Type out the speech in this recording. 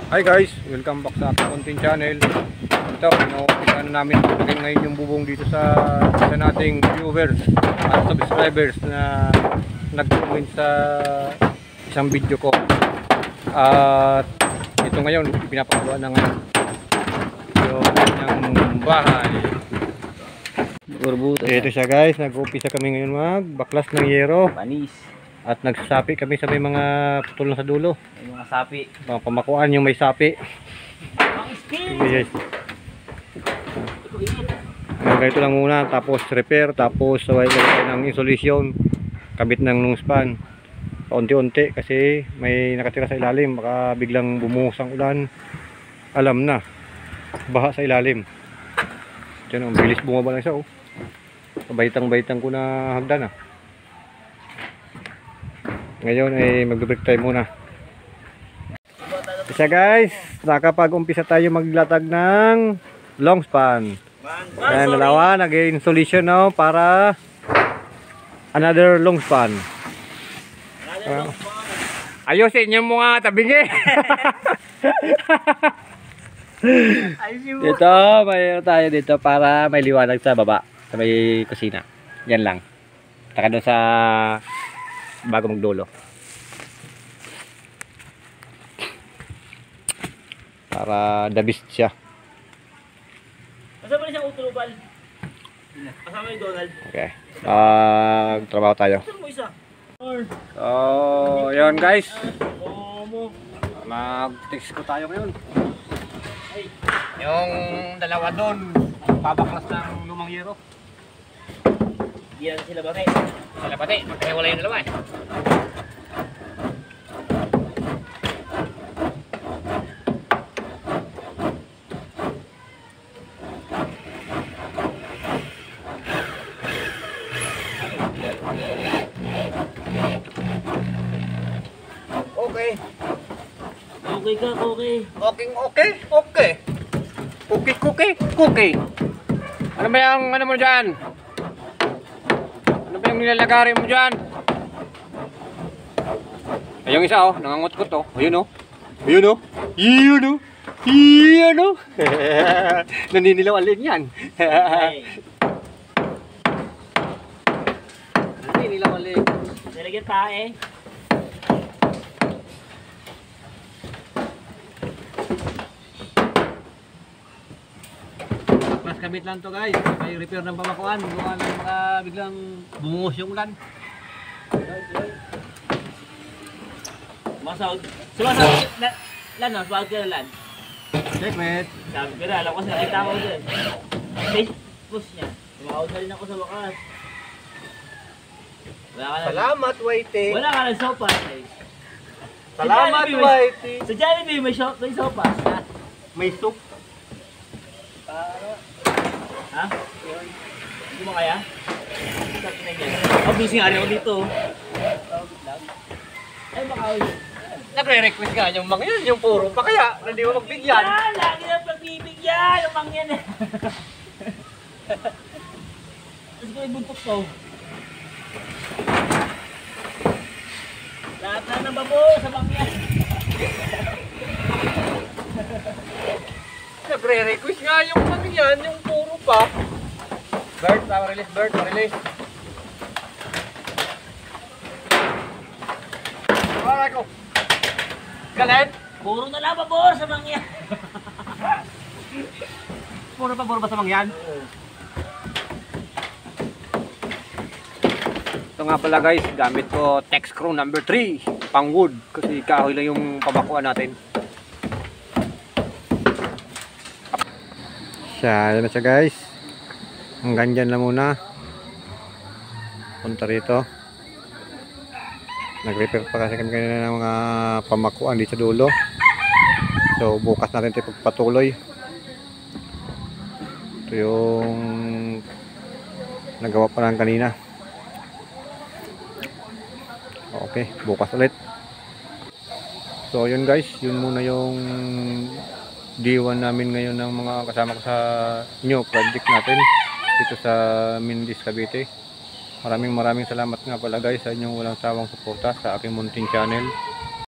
Hi guys, welcome back sa aking content channel. Ito, ano namin lagyan ngayon yung bubong dito sa isa nating viewers at subscribers na nag-comment sa isang video ko. At ito ngayon, pinapagawa na ngayon yung kanyang bahay. Ito siya guys, nag-umpisa kami ngayon magbaklas ng yero. Panis. At nagsasapi kami sa may mga putol na sa dulo. May mga sapi. Mga pamakuan yung may sapi. Yes. Ganito lang muna, tapos repair, tapos saway ng insulation, kabit ng nung span. Paunti-unti kasi may nakatira sa ilalim, baka biglang bumuhos ang ulan. Alam na, baha sa ilalim. Diyan, ang bilis bumaba lang siya. Baitang-baitang ko na hagdan . Ngayon ay mag-break time muna. Isa guys, nakapag-umpisa tayo maglatag ng long span. Ayan, dalawa, nag-installation para another long span. Ayusin yung mga tabingi. Dito, mayroon tayo dito para may liwanag sa baba, sa may kusina. Yan lang. Taka doon sa bago magdulo. Para the best siya. Kasama rin siyang utulubal. Kasama yung Donald. Okay. Trabaho tayo. So, yun guys. Mag-text ko tayo ngayon. Yung dalawa doon, babaklas ng lumang yero. Yan sila ba Sila pati, magkahiwala yung dalawa . Okay. Okay ka, okay. Okay. Ano ba yung ano mo dyan? Ano ba yung nilalagari mo dyan? Ay, yung isa nangangot-kot Ayun Ayun Naninilaw alin yan. Naninilaw alin. Nilagyan tae. Kabit lang to guys, may repair ng pamakuan, gawa ng mga biglang bumuhos yung ulan. Sumasahod ka na lan. Checkmate. Sabi ko na, alam ko sa nakita ko dyan. Facebook niya. Sumakahod na rin ako sa wakas. Salamat, Whitey. Wala ka ng sopas eh. Salamat, Whitey. Sa Jollibee may sopas. May soup. Ha? Hindi mo kaya? Busy nga rin ako dito. Ay baka Nagre-request nga yung mga yun, yung puro pa kaya, hindi mo magbigyan. Lagi na pagbibigyan, yung mga yan eh. Tapos ko ibuntok ko. Lahat na ng babo sa bangyan. Nagre-request nga yung mga yan, yung puro pa. Bird, release. Aray ko. Galit? Puro na lang pabor sa mangyan. Puro ba sa mangyan? Ito nga pala guys, gamit ko Texcrow number 3, pang wood. Kasi kahoy lang yung pamakuan natin. Yan na siya guys. Hanggang dyan lang muna. Punta rito. Nag-repair pa kasi kami kanina ng mga pamakuan dito sa dulo. So bukas natin ito pagpatuloy. Ito yung nagawa pa lang kanina. Okay, bukas ulit. So yun guys, yun muna yung D1 namin ngayon ng mga kasama ko sa new project natin dito sa Mindis, Cavite. Maraming salamat nga pala guys sa inyong walang sawang suporta sa aking munting channel.